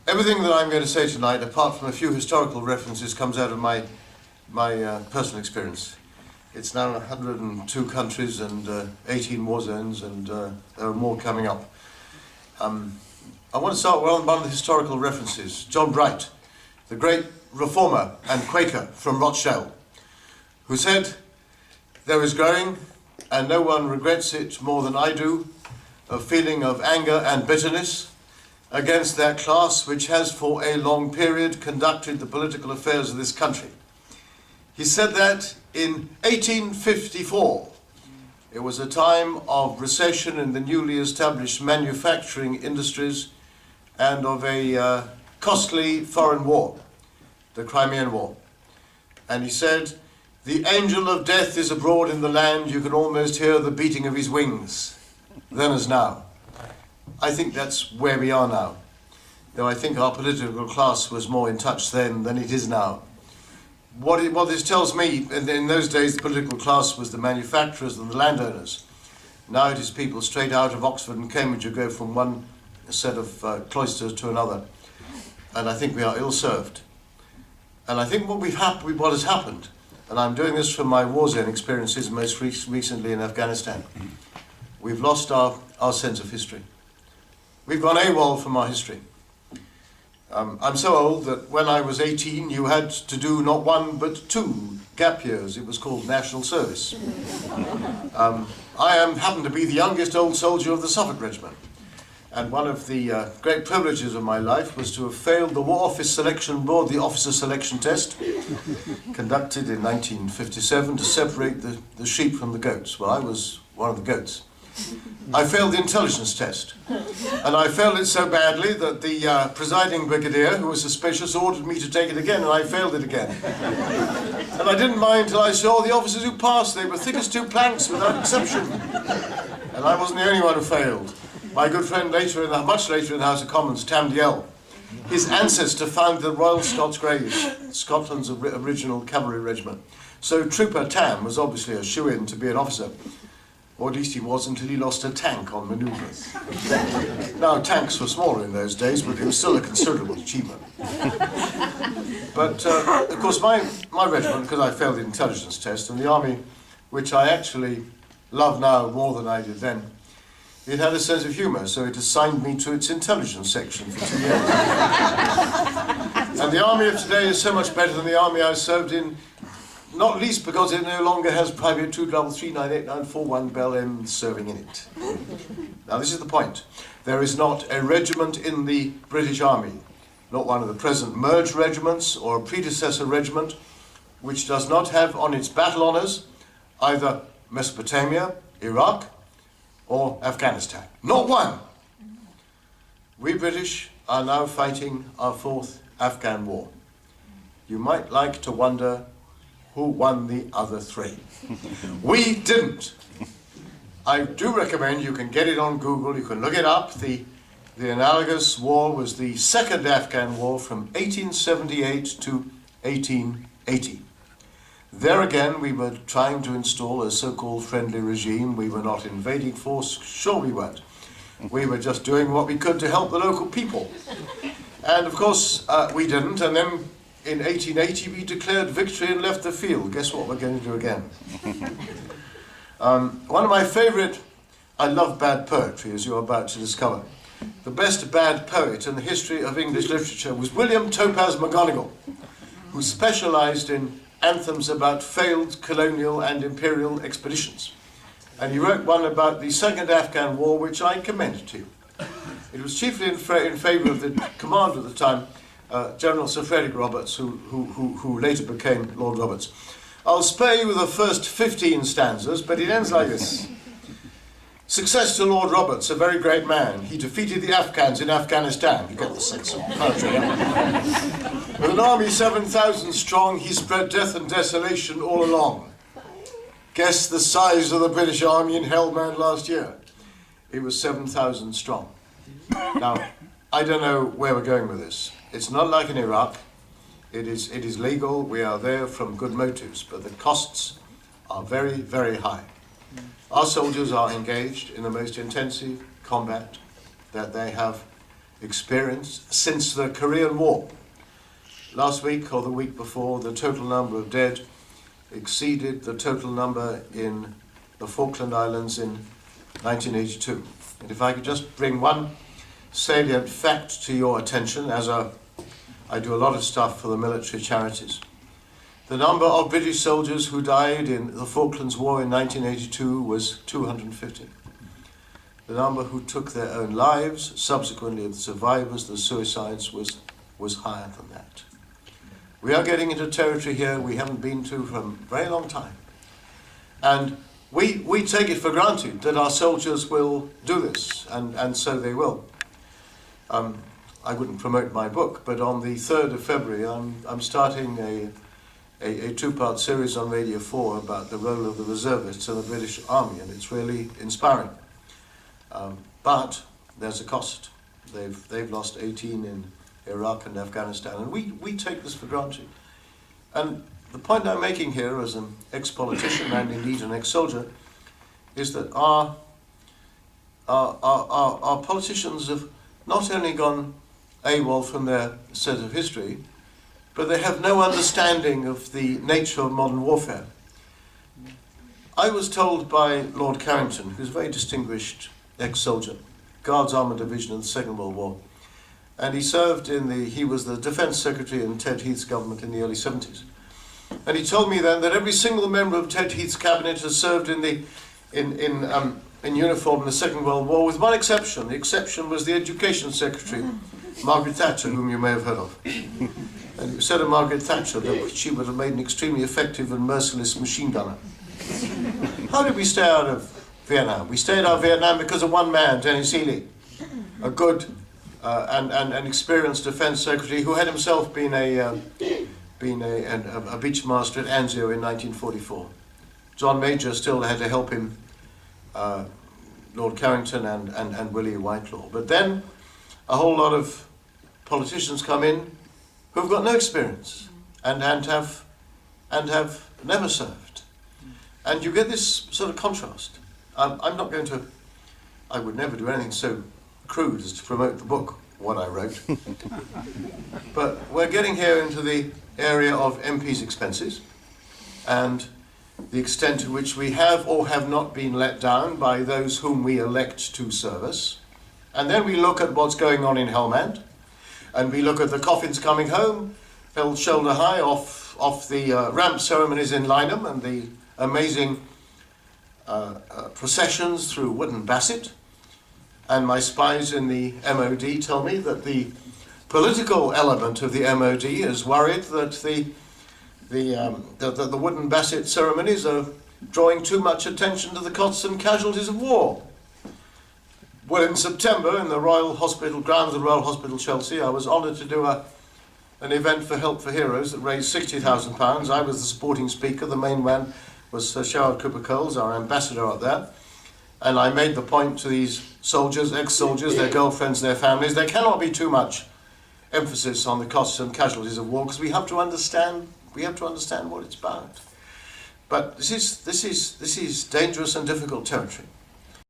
Everything that I'm going to say tonight, apart from a few historical references, comes out of my personal experience. It's now 102 countries and 18 war zones, and there are more coming up. I want to start with one of the historical references. John Bright, the great reformer and Quaker from Rochdale, who said, "There is growing, and no one regrets it more than I do, a feeling of anger and bitterness against that class which has for a long period conducted the political affairs of this country." He said that in 1854. It was a time of recession in the newly established manufacturing industries and of a costly foreign war, the Crimean War. And he said, "The angel of death is abroad in the land, you can almost hear the beating of his wings, then as now." I think that's where we are now, though I think our political class was more in touch then than it is now. What this tells me, in those days the political class was the manufacturers and the landowners. Now it is people straight out of Oxford and Cambridge who go from one set of cloisters to another. And I think we are ill-served. And I think what has happened, and I'm doing this from my war zone experiences most recently in Afghanistan, we've lost our sense of history. We've gone AWOL from our history. I'm so old that when I was 18, you had to do not one but 2 gap years. It was called national service. I happen to be the youngest old soldier of the Suffolk Regiment. And one of the great privileges of my life was to have failed the War Office Selection Board, the officer selection test, conducted in 1957 to separate the sheep from the goats. Well, I was one of the goats. I failed the intelligence test, and I failed it so badly that the presiding brigadier, who was suspicious, ordered me to take it again, and I failed it again. And I didn't mind till I saw the officers who passed. They were thick as 2 planks without exception. And I wasn't the only one who failed. My good friend much later in the House of Commons, Tam Diel, his ancestor founded the Royal Scots Greys, Scotland's original cavalry regiment. So Trooper Tam was obviously a shoo-in to be an officer. Or at least he was until he lost a tank on manoeuvres. Now, tanks were smaller in those days, but it was still a considerable achievement. But, of course, my regiment, because I failed the intelligence test, and the army, which I actually love now more than I did then, it had a sense of humour, so it assigned me to its intelligence section for 2 years. And the army of today is so much better than the army I served in, not least because it no longer has Private 233989141 Bell M serving in it. Now this is the point. There is not a regiment in the British Army, not one of the present merged regiments or a predecessor regiment, which does not have on its battle honours either Mesopotamia, Iraq, or Afghanistan. Not one! We British are now fighting our 4th Afghan war. You might like to wonder who won the other 3. We didn't. I do recommend you can get it on Google, you can look it up. The analogous war was the 2nd Afghan war from 1878 to 1880. There again, we were trying to install a so-called friendly regime. We were not invading force, sure we weren't. We were just doing what we could to help the local people. And of course, we didn't, and then in 1880, we declared victory and left the field. Guess what we're going to do again? One of my favourite, I love bad poetry, as you're about to discover. The best bad poet in the history of English literature was William Topaz McGonagall, who specialised in anthems about failed colonial and imperial expeditions. And he wrote one about the 2nd Afghan War, which I commend to you. It was chiefly in favour of the commander at the time, General Sir Frederick Roberts, who later became Lord Roberts. I'll spare you the first 15 stanzas, but it ends like this. Success to Lord Roberts, a very great man. He defeated the Afghans in Afghanistan. You get the sense of poetry, yeah? With an army 7,000 strong, he spread death and desolation all along. Guess the size of the British Army in Helmand last year. It was 7,000 strong. Now, I don't know where we're going with this. It's not like in Iraq. It is legal. We are there from good motives, but the costs are very, very high. Our soldiers are engaged in the most intensive combat that they have experience since the Korean War. Last week or the week before, the total number of dead exceeded the total number in the Falkland Islands in 1982. And if I could just bring one salient fact to your attention, I do a lot of stuff for the military charities. The number of British soldiers who died in the Falklands War in 1982 was 250. The number who took their own lives, subsequently the survivors, the suicides, was higher than that. We are getting into territory here we haven't been to for a very long time. And we take it for granted that our soldiers will do this, and so they will. I wouldn't promote my book, but on the 3rd of February I'm starting a two-part series on Radio 4 about the role of the reservists in the British Army, and it's really inspiring. But there's a cost. They've lost 18 in Iraq and Afghanistan, and we take this for granted. And the point I'm making here as an ex-politician and indeed an ex-soldier is that our politicians have not only gone AWOL from their set of history, but they have no understanding of the nature of modern warfare. I was told by Lord Carrington, who's a very distinguished ex-soldier, Guards Armoured Division in the Second World War, and he was the Defence Secretary in Ted Heath's government in the early 70s. And he told me then that every single member of Ted Heath's cabinet has served in uniform in the Second World War, with one exception. The exception was the Education Secretary, Margaret Thatcher, whom you may have heard of. And it was said of Margaret Thatcher that she would have made an extremely effective and merciless machine gunner. How did we stay out of Vietnam? We stayed out of Vietnam because of one man, Dennis Healy, a good and experienced Defence Secretary who had himself been a beach master at Anzio in 1944. John Major still had to help him, Lord Carrington and Willie Whitelaw. But then a whole lot of politicians come in who've got no experience and have never served. And you get this sort of contrast. I would never do anything so crude as to promote the book, what I wrote. But we're getting here into the area of MPs' expenses and the extent to which we have or have not been let down by those whom we elect to serve us. And then we look at what's going on in Helmand, and we look at the coffins coming home, held shoulder high off the ramp ceremonies in Lynham and the amazing processions through Wooden Basset. And my spies in the MOD tell me that the political element of the MOD is worried that the Wooden Basset ceremonies are drawing too much attention to the costs and casualties of war. Well, in September, in the Royal Hospital grounds of the Royal Hospital Chelsea, I was honoured to do an event for Help for Heroes that raised £60,000. I was the supporting speaker. The main man was Sir Sherard Cooper-Coles, our ambassador out there. And I made the point to these soldiers, ex-soldiers, their girlfriends, their families, there cannot be too much emphasis on the costs and casualties of war, because we have to understand what it's about. But this is dangerous and difficult territory.